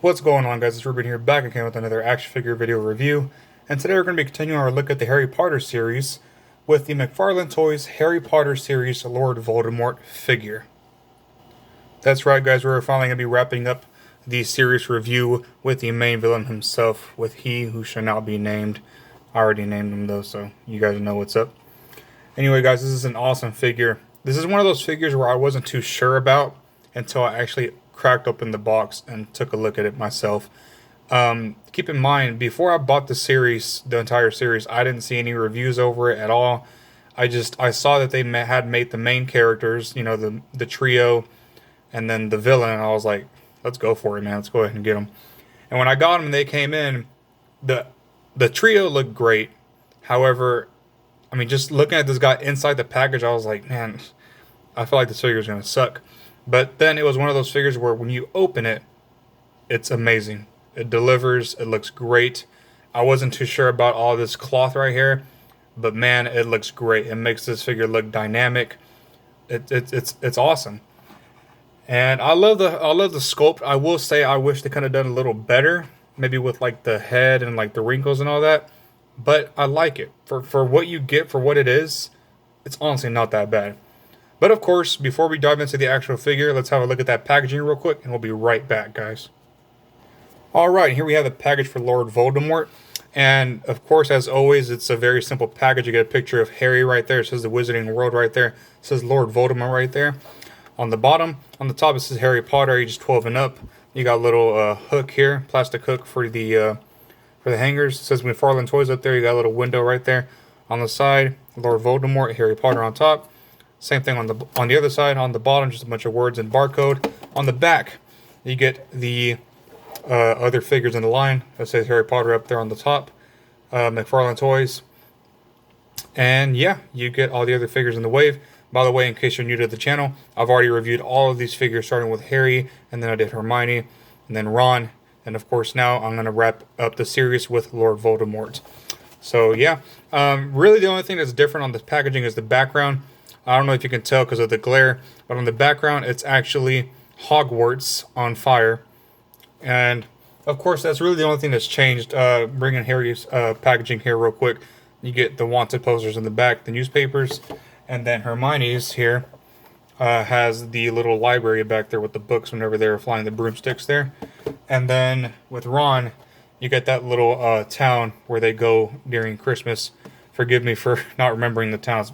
What's going on, guys? It's Ruben here, back again with another action figure video review. And today we're going to be continuing our look at the Harry Potter series with the Mcfarlane Toys Harry Potter series Lord Voldemort figure. That's right, guys, we're finally going to be wrapping up the series review with the main villain himself, with He Who Shall Not Be Named. I already named him though, so you guys know what's up. Anyway, guys, this is an awesome figure. This is one of those figures where I wasn't too sure about until I actually cracked open the box and took a look at it myself. Keep in mind, before I bought the series, the entire series, I didn't see any reviews over it at all. I saw that they had made the main characters, you know, the trio, and then the villain, and I was like, let's go for it, man. Let's go ahead and get them. And when I got them and they came in, the trio looked great. However, I mean, just looking at this guy inside the package, I was like, man, I feel like this figure is going to suck. But then it was one of those figures where when you open it, it's amazing. It delivers. It looks great. I wasn't too sure about all this cloth right here, but man, it looks great. It makes this figure look dynamic. It's awesome. And I love the sculpt. I will say I wish they could have done a little better, maybe with like the head and like the wrinkles and all that. But I like it for what you get for what it is. It's honestly not that bad. But of course, before we dive into the actual figure, let's have a look at that packaging real quick, and we'll be right back, guys. Alright, here we have the package for Lord Voldemort. And of course, as always, it's a very simple package. You get a picture of Harry right there. It says the Wizarding World right there. It says Lord Voldemort right there. On the bottom, on the top, it says Harry Potter, ages 12 and up. You got a little hook here, plastic hook for the hangers. It says Mcfarlane Toys up there. You got a little window right there. On the side, Lord Voldemort, Harry Potter on top. Same thing on the other side, on the bottom, just a bunch of words and barcode. On the back, you get the other figures in the line. That says Harry Potter up there on the top, Mcfarlane Toys. And yeah, you get all the other figures in the wave. By the way, in case you're new to the channel, I've already reviewed all of these figures, starting with Harry, and then I did Hermione, and then Ron. And of course, now I'm going to wrap up the series with Lord Voldemort. So yeah, really the only thing that's different on the packaging is the background. I don't know if you can tell because of the glare, but on the background, it's actually Hogwarts on fire. And, of course, that's really the only thing that's changed. Bringing Harry's packaging here real quick. You get the wanted posters in the back, the newspapers, and then Hermione's here has the little library back there with the books whenever they were flying the broomsticks there. And then with Ron, you get that little town where they go during Christmas. Forgive me for not remembering the town's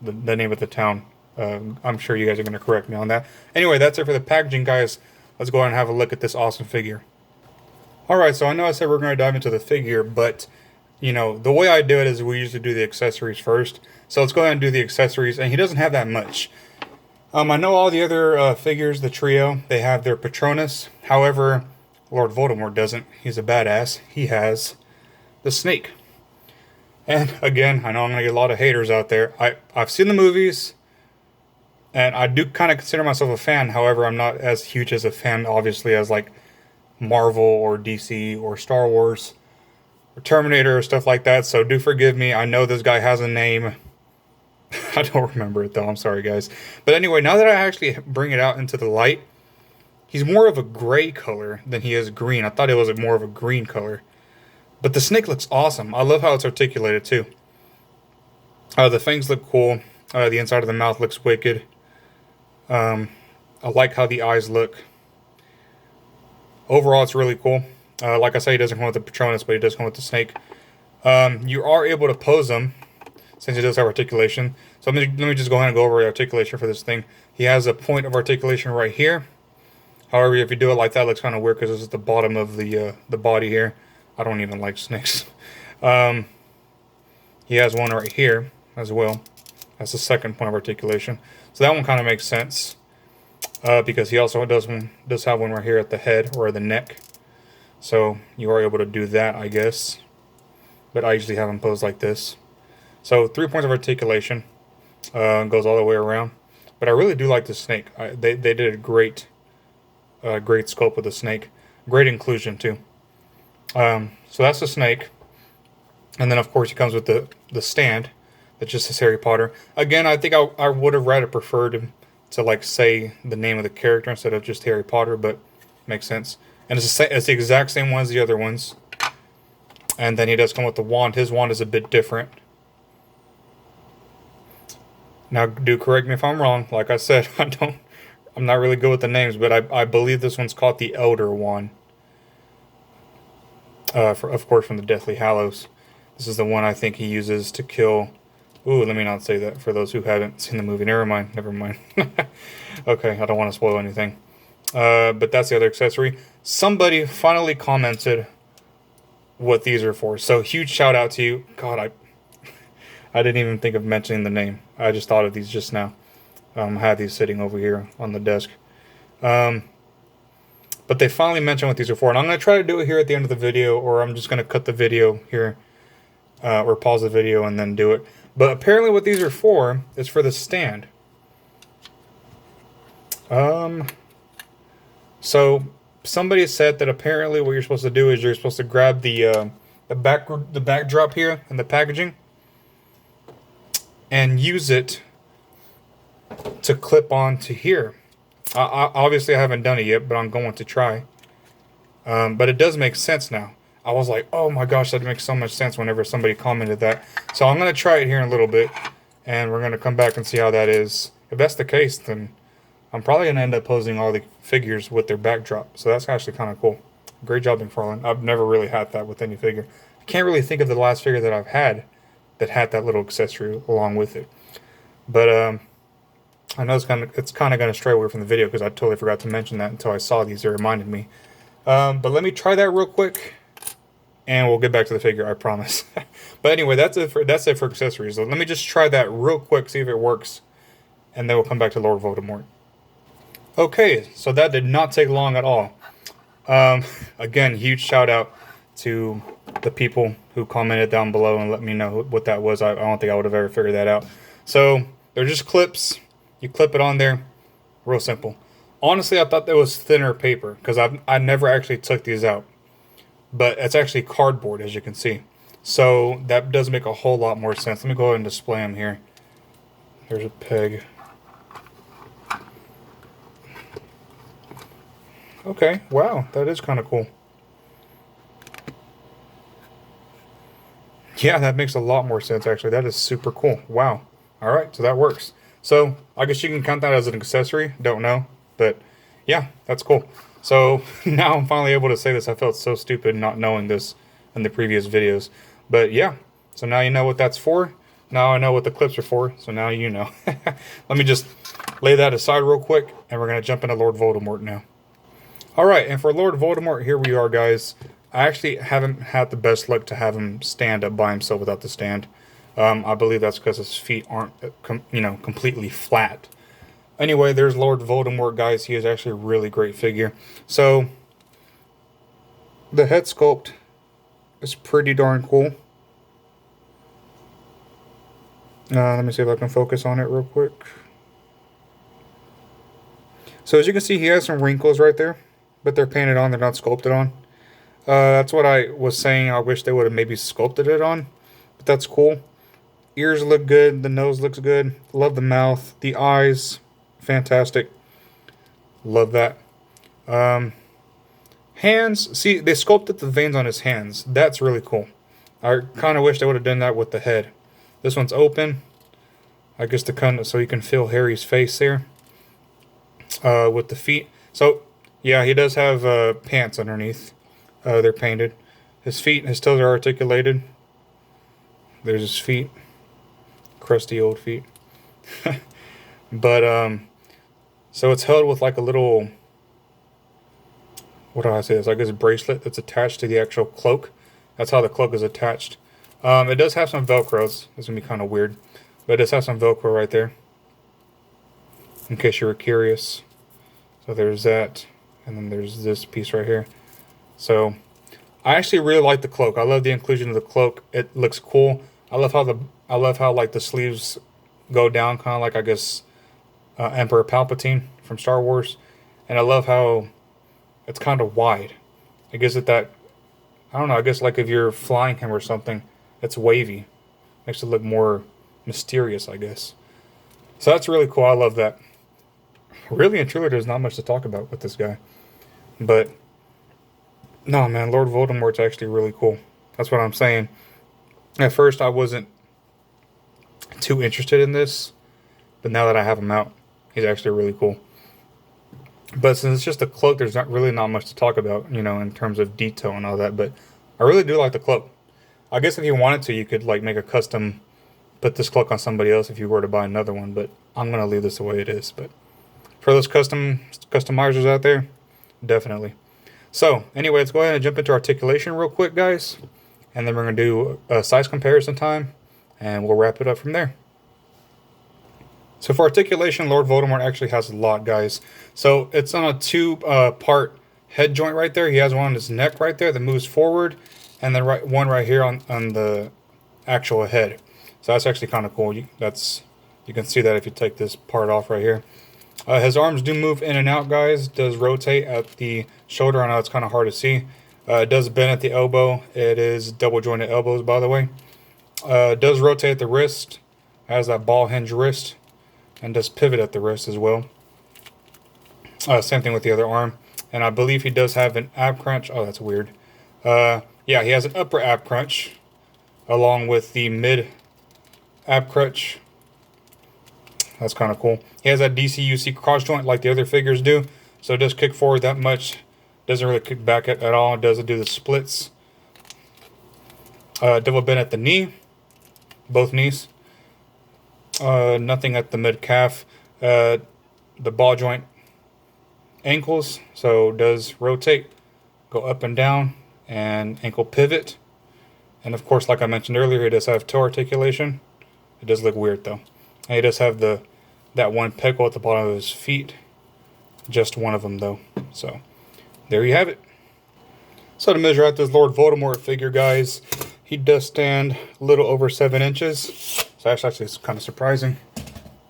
the name of the town. I'm sure you guys are going to correct me on that. Anyway, that's it for the packaging, guys. Let's go ahead and have a look at this awesome figure. Alright, so I know I said we're going to dive into the figure, but, you know, the way I do it is we usually do the accessories first. So let's go ahead and do the accessories, and he doesn't have that much. I know all the other figures, the trio, they have their Patronus. However, Lord Voldemort doesn't. He's a badass. He has the snake. And again, I know I'm going to get a lot of haters out there. I've seen the movies, and I do kind of consider myself a fan. However, I'm not as huge as a fan, obviously, as like Marvel or DC or Star Wars or Terminator or stuff like that. So do forgive me. I know this guy has a name. I don't remember it, though. I'm sorry, guys. But anyway, now that I actually bring it out into the light, he's more of a gray color than he is green. I thought it was more of a green color. But the snake looks awesome. I love how it's articulated, too. The fangs look cool. The inside of the mouth looks wicked. I like how the eyes look. Overall, it's really cool. Like I say, he doesn't come with the Patronus, but he does come with the snake. You are able to pose him, since he does have articulation. So let me just go ahead and go over the articulation for this thing. He has a point of articulation right here. However, if you do it like that, it looks kind of weird because this is the bottom of the body here. I don't even like snakes. He has one right here as well. That's the second point of articulation. So that one kind of makes sense. Because he also does have one right here at the head or the neck. So you are able to do that, I guess. But I usually have him posed like this. So 3 points of articulation. Goes all the way around. But I really do like the snake. They did a great sculpt with the snake. Great inclusion too. So that's the snake. And then, of course, he comes with the stand that just says Harry Potter. Again, I think I would have rather preferred him to, like, say the name of the character instead of just Harry Potter, but makes sense. And it's the exact same one as the other ones. And then he does come with the wand. His wand is a bit different. Now, do correct me if I'm wrong. Like I said, I'm not really good with the names, but I believe this one's called the Elder Wand. Of course, from the Deathly Hallows. This is the one I think he uses to kill... Ooh, let me not say that for those who haven't seen the movie. Never mind. Okay, I don't want to spoil anything. But that's the other accessory. Somebody finally commented what these are for. So, huge shout out to you. God, I didn't even think of mentioning the name. I just thought of these just now. I had these sitting over here on the desk. But they finally mentioned what these are for. And I'm going to try to do it here at the end of the video, or I'm just going to cut the video here, or pause the video and then do it. But apparently what these are for is for the stand. So somebody said that apparently what you're supposed to do is you're supposed to grab the backdrop here and the packaging and use it to clip onto here. Obviously I haven't done it yet, but I'm going to try. But it does make sense now. I was like, oh my gosh, that makes so much sense whenever somebody commented that. So I'm going to try it here in a little bit, and we're going to come back and see how that is. If that's the case, then I'm probably going to end up posing all the figures with their backdrop. So that's actually kind of cool. Great job, Mcfarlane. I've never really had that with any figure. I can't really think of the last figure that I've had that had that little accessory along with it. But I know it's kind of going to stray away from the video because I totally forgot to mention that until I saw these. It reminded me. But let me try that real quick. And we'll get back to the figure, I promise. But anyway, that's it for accessories. So let me just try that real quick, see if it works. And then we'll come back to Lord Voldemort. Okay, so that did not take long at all. Again, huge shout out to the people who commented down below and let me know what that was. I don't think I would have ever figured that out. So, they're just clips. You clip it on there. Real simple. Honestly, I thought that was thinner paper because I never actually took these out. But it's actually cardboard, as you can see. So that does make a whole lot more sense. Let me go ahead and display them here. There's a peg. Okay, wow, that is kind of cool. Yeah, that makes a lot more sense, actually. That is super cool. Wow. All right, so that works. So I guess you can count that as an accessory. Don't know. But yeah, that's cool. So now I'm finally able to say this. I felt so stupid not knowing this in the previous videos. But yeah, so now you know what that's for. Now I know what the clips are for, so now you know. Let me just lay that aside real quick, and we're going to jump into Lord Voldemort now. Alright, and for Lord Voldemort, here we are, guys. I actually haven't had the best luck to have him stand up by himself without the stand. I believe that's because his feet aren't, completely flat. Anyway, there's Lord Voldemort, guys. He is actually a really great figure. So, the head sculpt is pretty darn cool. Let me see if I can focus on it real quick. So, as you can see, he has some wrinkles right there. But they're painted on, they're not sculpted on. That's what I was saying. I wish they would have maybe sculpted it on. But that's cool. Ears look good. The nose looks good. Love the mouth. The eyes. Fantastic. Love that. Hands. See, they sculpted the veins on his hands. That's really cool. I kind of wish they would have done that with the head. This one's open. I guess to kind of so you can feel Harry's face there. With the feet. So, yeah, he does have pants underneath. They're painted. His feet, his toes are articulated. There's his feet. Crusty old feet. But, so it's held with like a little, what do I say? It's like this bracelet that's attached to the actual cloak. That's how the cloak is attached. It does have some Velcros. It's going to be kind of weird. But it does have some Velcro right there. In case you were curious. So there's that. And then there's this piece right here. So I actually really like the cloak. I love the inclusion of the cloak. It looks cool. I love how like the sleeves go down, kind of like, I guess, Emperor Palpatine from Star Wars. And I love how it's kind of wide. I guess I don't know, I guess like if you're flying him or something, it's wavy. Makes it look more mysterious, I guess. So that's really cool. I love that. Really and truly, there's not much to talk about with this guy. But No, man, Lord Voldemort's actually really cool. That's what I'm saying. At first, I wasn't too interested in this, but now that I have him out, he's actually really cool. But since it's just a cloak, there's not much to talk about, you know, in terms of detail and all that. But I really do like the cloak. I guess if you wanted to, you could like make a custom, put this cloak on somebody else if you were to buy another one. But I'm gonna leave this the way it is. But for those customizers out there, definitely. So anyway, let's go ahead and jump into articulation real quick, guys, and then we're gonna do a size comparison time, and we'll wrap it up from there. So for articulation, Lord Voldemort actually has a lot, guys. So it's on a two-part head joint right there. He has one on his neck right there that moves forward, and then one right here on the actual head. So that's actually kind of cool. You can see that if you take this part off right here. His arms do move in and out, guys. Does rotate at the shoulder. I know it's kind of hard to see. It does bend at the elbow. It is double jointed elbows, by the way. Does rotate at the wrist. Has that ball hinge wrist. And does pivot at the wrist as well. Same thing with the other arm. And I believe he does have an ab crunch. Oh, that's weird. Yeah, he has an upper ab crunch along with the mid ab crunch. That's kind of cool. He has that DCUC cross joint like the other figures do. So it does kick forward that much. Doesn't really kick back at all. It doesn't do the splits. Double bend at the knee. Both knees. Nothing at the mid calf. The ball joint ankles. So does rotate. Go up and down. And ankle pivot. And of course, like I mentioned earlier, he does have toe articulation. It does look weird though. And he does have that one peg at the bottom of his feet. Just one of them though. So there you have it. So to measure out this Lord Voldemort figure, guys, he does stand a little over 7 inches. So that's actually kind of surprising.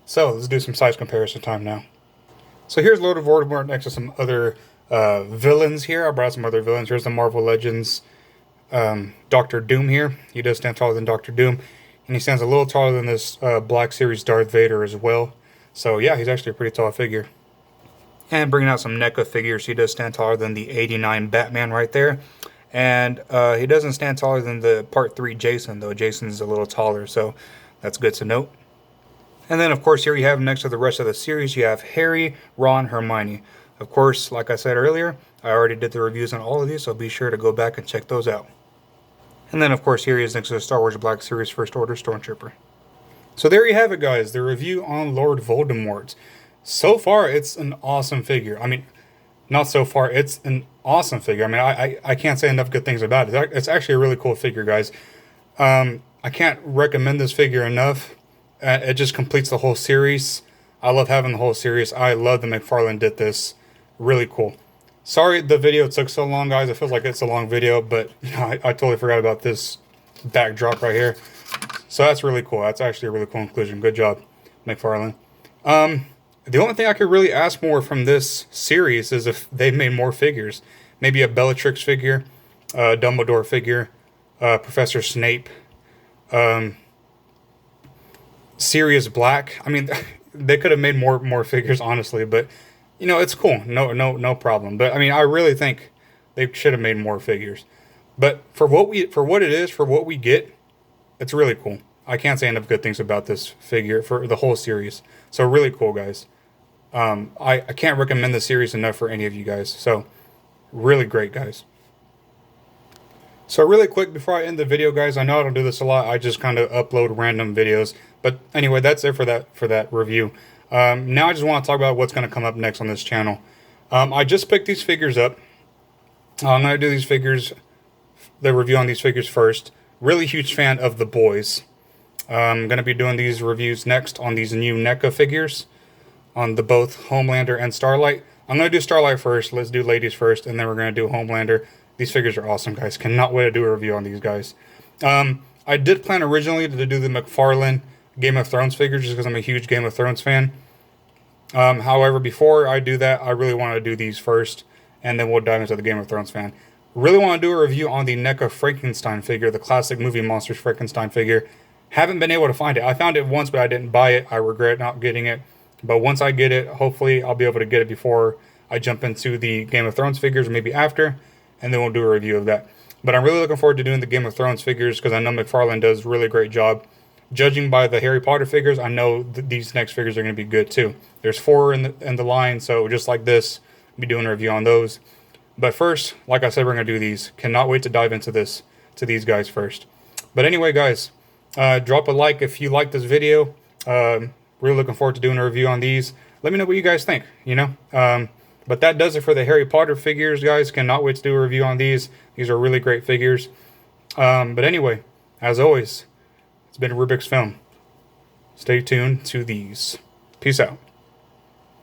So let's do some size comparison time now. So here's Lord Voldemort next to some other villains here. I brought some other villains. Here's the Marvel Legends Doctor Doom here. He does stand taller than Doctor Doom. And he stands a little taller than this Black Series Darth Vader as well. So yeah, he's actually a pretty tall figure. And bringing out some NECA figures, he does stand taller than the 89 Batman right there. And he doesn't stand taller than the Part 3 Jason, though. Jason's a little taller, so that's good to note. And then, of course, here you have next to the rest of the series, you have Harry, Ron, Hermione. Of course, like I said earlier, I already did the reviews on all of these, so be sure to go back and check those out. And then, of course, here he is next to the Star Wars Black Series First Order Stormtrooper. So there you have it, guys, the review on Lord Voldemort. So far, it's an awesome figure. I mean, not so far, it's an awesome figure. I mean, I can't say enough good things about it. It's actually a really cool figure, guys. I can't recommend this figure enough. It just completes the whole series. I love having the whole series. I love that Mcfarlane did this. Really cool. Sorry the video took so long, guys. It feels like it's a long video, but you know, I totally forgot about this backdrop right here. So that's really cool. That's actually a really cool inclusion. Good job, Mcfarlane. The only thing I could really ask more from this series is if they made more figures. Maybe a Bellatrix figure, a Dumbledore figure, Professor Snape, Sirius Black. I mean, they could have made more figures, honestly, but you know, it's cool. No problem. But I mean, I really think they should have made more figures. But for what we get, it's really cool. I can't say enough good things about this figure for the whole series. So really cool, guys. I can't recommend the series enough for any of you guys. So really great, guys. So really quick before I end the video, guys, I know I don't do this a lot. I just kind of upload random videos. But anyway, that's it for that review. Now I just want to talk about what's going to come up next on this channel. I just picked these figures up. I'm going to do these figures, the review on these figures first. Really huge fan of the boys. I'm going to be doing these reviews next on these new NECA figures. On the both Homelander and Starlight. I'm going to do Starlight first. Let's do ladies first. And then we're going to do Homelander. These figures are awesome, guys. Cannot wait to do a review on these guys. I did plan originally to do the Mcfarlane Game of Thrones figures just because I'm a huge Game of Thrones fan. However, before I do that, I really want to do these first. And then we'll dive into the Game of Thrones fan. Really want to do a review on the NECA Frankenstein figure. The classic movie Monsters Frankenstein figure. Haven't been able to find it. I found it once, but I didn't buy it. I regret not getting it. But once I get it, hopefully I'll be able to get it before I jump into the Game of Thrones figures, or maybe after. and then we'll do a review of that. But I'm really looking forward to doing the Game of Thrones figures because I know Mcfarlane does a really great job. Judging by the Harry Potter figures, I know these next figures are going to be good too. There's 4 in the line, so just like this, I'll be doing a review on those. But first, like I said, we're going to do these. Cannot wait to dive into these guys first. But anyway, guys, drop a like if you like this video. Really looking forward to doing a review on these. Let me know what you guys think, But that does it for the Harry Potter figures, guys. Cannot wait to do a review on these. These are really great figures. But anyway, as always, it's been Rubik's Film. Stay tuned to these. Peace out.